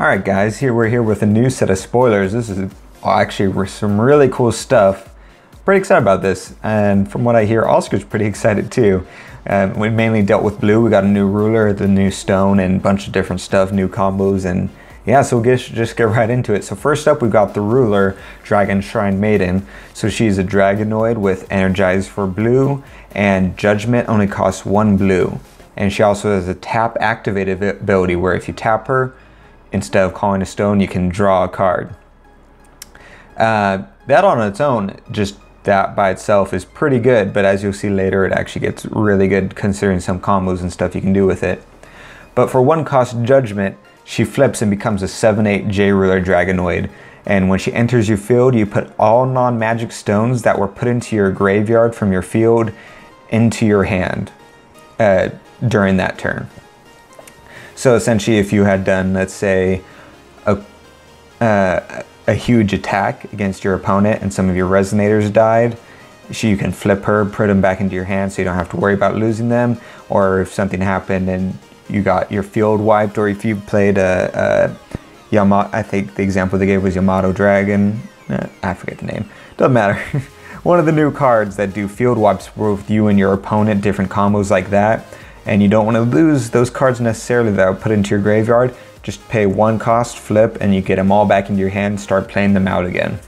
Alright guys, we're here with a new set of spoilers. This is actually some really cool stuff. Pretty excited about this, and from what I hear, Oscar's pretty excited too. We mainly dealt with blue. We got a new ruler, the new stone, and a bunch of different stuff, new combos, and yeah, so we'll just get right into it. So first up, we've got the ruler, Dragon Shrine Maiden. So she's a Dragonoid with Energize for blue, and Judgment only costs 1 blue. And she also has a tap activated ability where if you tap her, instead of calling a stone, you can draw a card. That on its own, just that by itself is pretty good, but as you'll see later, it actually gets really good considering some combos and stuff you can do with it. But for 1 cost Judgment, she flips and becomes a 7/8 J-Ruler Dragonoid. And when she enters your field, you put all non-magic stones that were put into your graveyard from your field into your hand during that turn. So essentially, if you had done, let's say, a huge attack against your opponent and some of your resonators died, you can flip her, put them back into your hand so you don't have to worry about losing them. Or if something happened and you got your field wiped, or if you played a Yamato, I think the example they gave was Yamato Dragon, I forget the name, doesn't matter. One of the new cards that do field wipes with you and your opponent, different combos like that. And you don't want to lose those cards necessarily that are put into your graveyard. Just pay 1 cost, flip, and you get them all back into your hand and start playing them out again.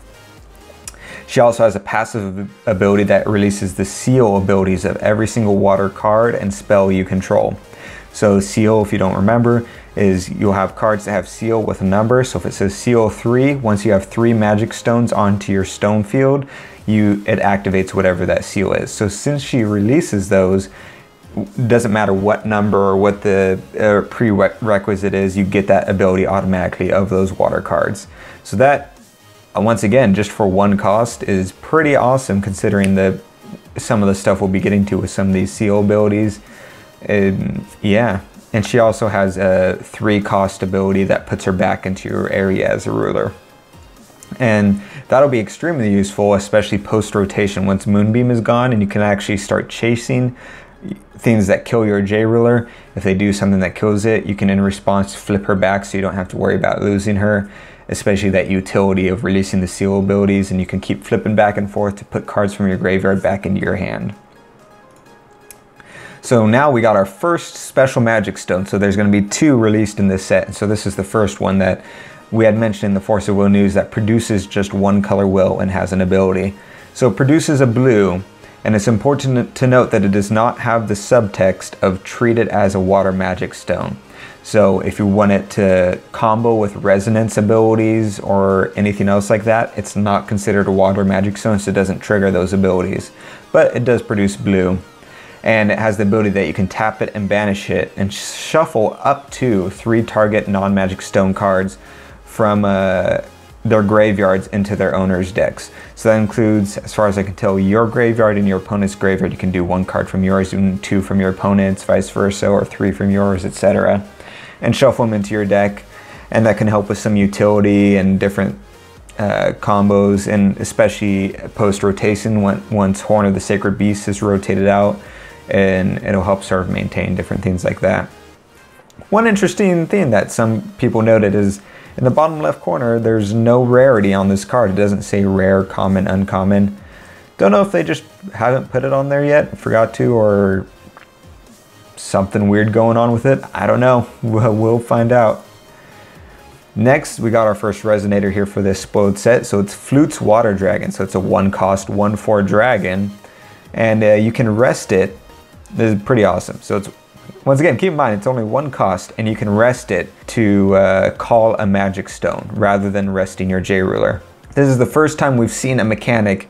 She also has a passive ability that releases the seal abilities of every single water card and spell you control. So seal, if you don't remember, is you'll have cards that have seal with a number. So if it says seal 3, once you have 3 magic stones onto your stone field, it activates whatever that seal is. So since she releases those, doesn't matter what number or what the prerequisite is, you get that ability automatically of those water cards. So that, once again, just for 1 cost is pretty awesome considering some of the stuff we'll be getting to with some of these seal abilities. Yeah, and she also has a 3 cost ability that puts her back into your area as a ruler. And that'll be extremely useful, especially post-rotation, once Moonbeam is gone and you can actually start chasing things that kill your J-Ruler. If they do something that kills it, you can in response flip her back so you don't have to worry about losing her, especially that utility of releasing the seal abilities, and you can keep flipping back and forth to put cards from your graveyard back into your hand. So now we got our first special magic stone. So there's going to be 2 released in this set. So this is the first one that we had mentioned in the Force of Will news that produces just 1 color will and has an ability. So it produces a blue. And it's important to note that it does not have the subtext of treat it as a water magic stone. So if you want it to combo with resonance abilities or anything else like that, it's not considered a water magic stone, so it doesn't trigger those abilities. But it does produce blue. And it has the ability that you can tap it and banish it and shuffle up to 3 target non-magic stone cards from their graveyards into their owner's decks. So that includes, as far as I can tell, your graveyard and your opponent's graveyard. You can do 1 card from yours and 2 from your opponent's, vice versa, or 3 from yours, etc. And shuffle them into your deck. And that can help with some utility and different combos, and especially post-rotation once Horn of the Sacred Beast is rotated out, and it'll help sort of maintain different things like that. One interesting thing that some people noted is in the bottom left corner, there's no rarity on this card. It doesn't say rare, common, uncommon. Don't know if they just haven't put it on there yet, forgot to, or something weird going on with it. I don't know. We'll find out. Next, we got our first resonator here for this spoiled set. So it's Flute's Water Dragon. So it's a 1 cost, 1/4 dragon. And you can rest it. This is pretty awesome. So it's, once again, keep in mind, it's only 1 cost, and you can rest it to call a magic stone rather than resting your J-Ruler. This is the first time we've seen a mechanic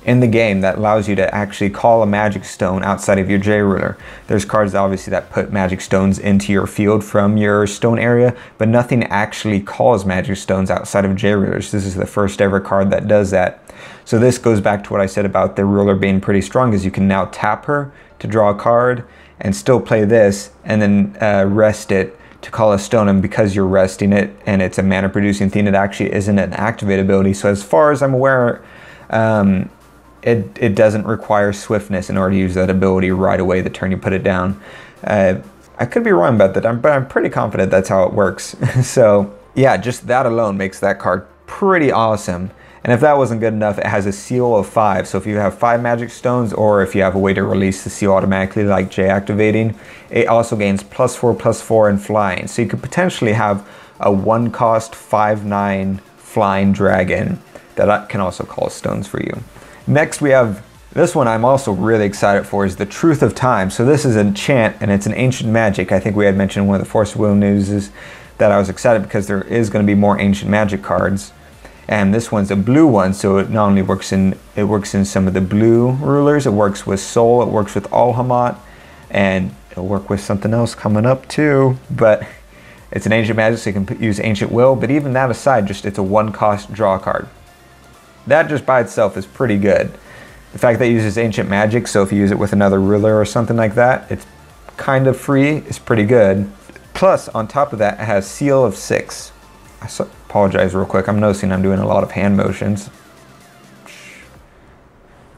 in the game that allows you to actually call a magic stone outside of your J-Ruler. There's cards obviously that put magic stones into your field from your stone area, but nothing actually calls magic stones outside of J-Rulers. This is the first ever card that does that. So this goes back to what I said about the ruler being pretty strong, is you can now tap her to draw a card and still play this, and then rest it to call a stone. And because you're resting it and it's a mana producing thing, it actually isn't an activate ability. So as far as I'm aware, it doesn't require swiftness in order to use that ability right away the turn you put it down. I could be wrong about that, but I'm pretty confident that's how it works. So Yeah, just that alone makes that card pretty awesome. And if that wasn't good enough, it has a seal of 5. So if you have 5 magic stones, or if you have a way to release the seal automatically, like J activating, it also gains +4/+4 in flying. So you could potentially have a 1-cost 5/9 flying dragon that can also call stones for you. Next we have this one I'm also really excited for, is the Truth of Time. So this is an enchant and it's an ancient magic. I think we had mentioned in one of the Force of Will news that I was excited because there is going to be more ancient magic cards. And this one's a blue one, so it not only works in some of the blue rulers, it works with Soul, it works with Alhamat, and it'll work with something else coming up too. But it's an ancient magic, so you can use Ancient Will. But even that aside, just it's a 1-cost draw card. That just by itself is pretty good. The fact that it uses ancient magic, so if you use it with another ruler or something like that, it's kind of free, is pretty good. Plus, on top of that, it has Seal of 6. I apologize real quick. I'm noticing I'm doing a lot of hand motions.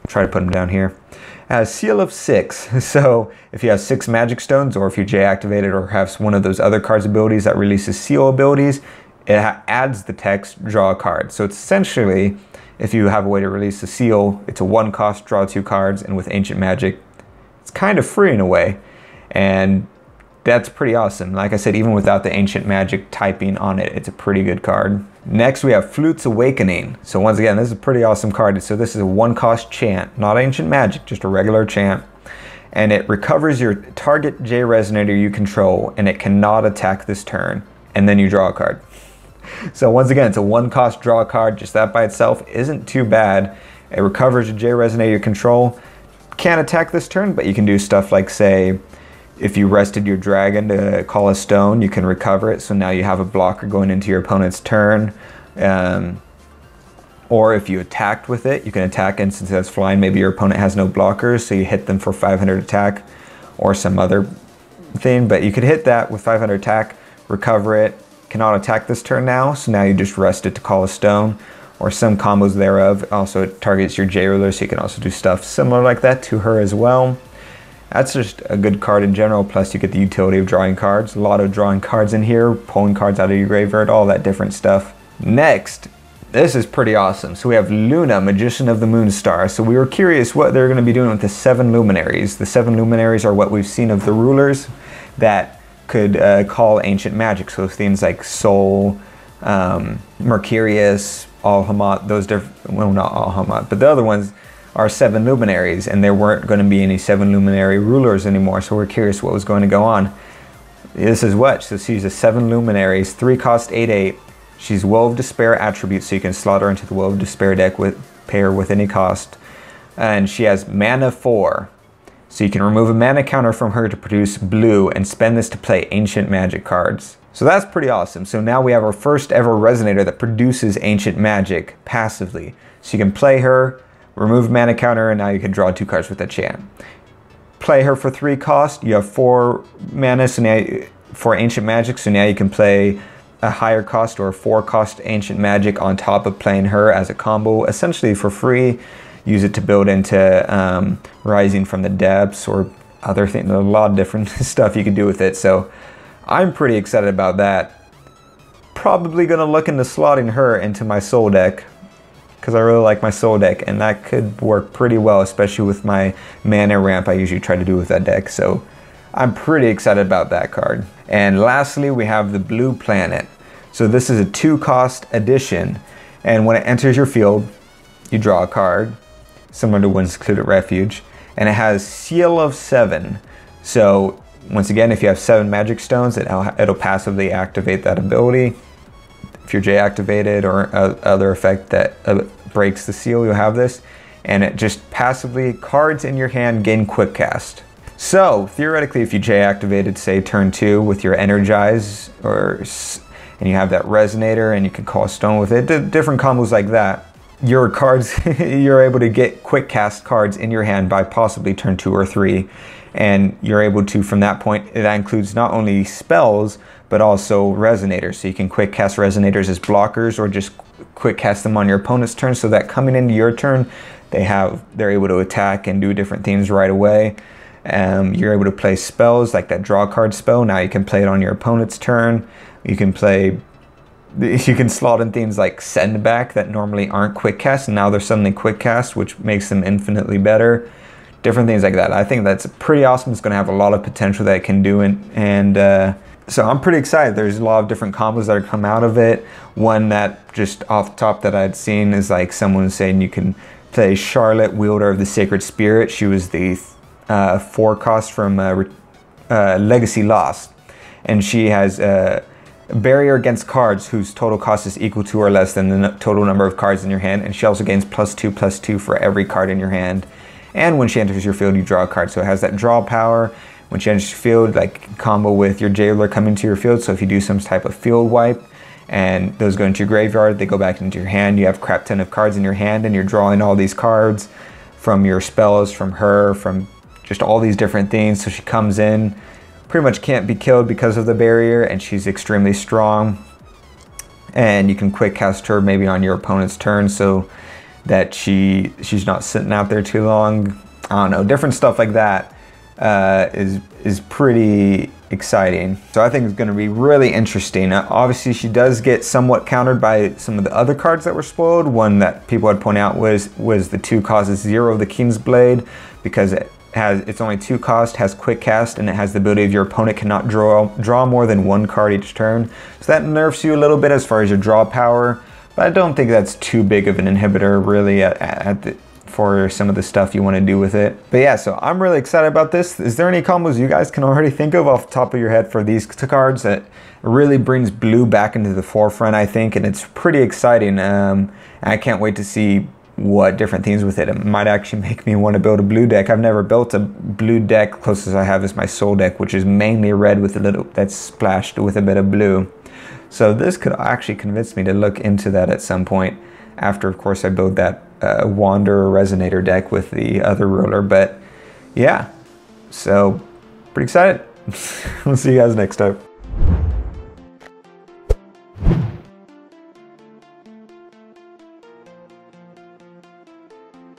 Try to put them down here. It has Seal of 6. So if you have 6 magic stones, or if you J activated or have one of those other cards abilities that releases seal abilities, it adds the text, draw a card. So it's essentially, if you have a way to release the seal, it's a 1-cost, draw 2 cards, and with ancient magic, it's kind of free in a way. And that's pretty awesome. Like I said, even without the ancient magic typing on it, it's a pretty good card. Next we have Flute's Awakening. So once again, this is a pretty awesome card. So this is a 1-cost chant, not ancient magic, just a regular chant. And it recovers your target J resonator you control, and it cannot attack this turn. And then you draw a card. So once again, it's a 1-cost draw card. Just that by itself isn't too bad. It recovers your J resonator you control. Can't attack this turn, but you can do stuff like, say, if you rested your dragon to call a stone, you can recover it. So now you have a blocker going into your opponent's turn. Or if you attacked with it, you can attack, and since it's flying, maybe your opponent has no blockers, so you hit them for 500 attack or some other thing. But you could hit that with 500 attack, recover it, cannot attack this turn now, so now you just rest it to call a stone, or some combos thereof. Also, it targets your J ruler, so you can also do stuff similar like that to her as well. That's just a good card in general, plus you get the utility of drawing cards. A lot of drawing cards in here, pulling cards out of your graveyard, all that different stuff. Next, this is pretty awesome. So we have Luna, Magician of the Moonstar. So we were curious what they're going to be doing with the 7 luminaries. The 7 luminaries are what we've seen of the rulers that could call ancient magic. So things like Soul, Mercurius, Alhamat, those different, well, not Alhamat, but the other ones are 7 luminaries, and there weren't going to be any 7 luminary rulers anymore, so we're curious what was going to go on. This is what? So she's a 7 luminaries, 3-cost 8/8. She's Will of Despair attribute, so you can slot her into the Will of Despair deck with pair with any cost. And she has mana 4, so you can remove a mana counter from her to produce blue and spend this to play ancient magic cards. So that's pretty awesome. So now we have our first ever resonator that produces ancient magic passively. So you can play her, remove mana counter, and now you can draw 2 cards with that chant. Play her for 3 cost, you have 4 mana, so now for ancient magic, so now you can play a higher cost or a 4-cost ancient magic on top of playing her as a combo, essentially for free. Use it to build into Rising from the Depths or other things. There's a lot of different stuff you can do with it, so I'm pretty excited about that. Probably gonna look into slotting her into my Soul deck, because I really like my Soul deck, and that could work pretty well, especially with my mana ramp I usually try to do with that deck. So I'm pretty excited about that card. And lastly, we have the Blue Planet. So this is a 2-cost addition, and when it enters your field, you draw a card, similar to Wind's Secluded Refuge, and it has Seal of 7. So once again, if you have 7 magic stones, it'll passively activate that ability. If you're J activated or other effect that breaks the seal, you'll have this. And it just passively, cards in your hand gain quick cast. So theoretically, if you J activated, say turn 2 with your Energize, and you have that Resonator and you can call a stone with it, different combos like that, your cards, you're able to get quick cast cards in your hand by possibly turn 2 or 3. And you're able to, from that point, that includes not only spells, but also resonators. So you can quick cast resonators as blockers, or just quick cast them on your opponent's turn, so that coming into your turn, they're able to attack and do different things right away. You're able to play spells like that draw card spell. Now you can play it on your opponent's turn. You can play You can slot in things like send back that normally aren't quick cast, and now they're suddenly quick cast, which makes them infinitely better. Different things like that. I think that's pretty awesome. It's going to have a lot of potential that it can do, and so I'm pretty excited. There's a lot of different combos that are come out of it. One that just off the top that I'd seen is like someone saying you can play Charlotte, Wielder of the Sacred Spirit. She was the 4 cost from Legacy Lost, and she has a barrier against cards whose total cost is equal to or less than the total number of cards in your hand, and she also gains +2/+2 for every card in your hand. And when she enters your field, you draw a card. So it has that draw power. When she enters your field, like combo with your Jailer coming to your field. So if you do some type of field wipe and those go into your graveyard, they go back into your hand. You have crap ton of cards in your hand, and you're drawing all these cards from your spells, from her, from just all these different things. So she comes in, pretty much can't be killed because of the barrier, and she's extremely strong. And you can quick cast her maybe on your opponent's turn so that she's not sitting out there too long. I don't know, different stuff like that is pretty exciting. So I think it's going to be really interesting. Obviously, she does get somewhat countered by some of the other cards that were spoiled. One that people had pointed out was the 2 causes 0 of the King's Blade, because it's only 2 cost, has quick cast, and it has the ability of your opponent cannot draw more than 1 card each turn. So that nerfs you a little bit as far as your draw power, but I don't think that's too big of an inhibitor really for some of the stuff you want to do with it. But yeah, so I'm really excited about this. Is there any combos you guys can already think of off the top of your head for these cards that really brings blue back into the forefront, I think, and it's pretty exciting. I can't wait to see what different things with it. It might actually make me want to build a blue deck. I've never built a blue deck. Closest I have is my soul deck, which is mainly red with a little that's splashed with a bit of blue. So this could actually convince me to look into that at some point after, of course, I build that Wanderer Resonator deck with the other ruler. But yeah, so pretty excited. We'll see you guys next time.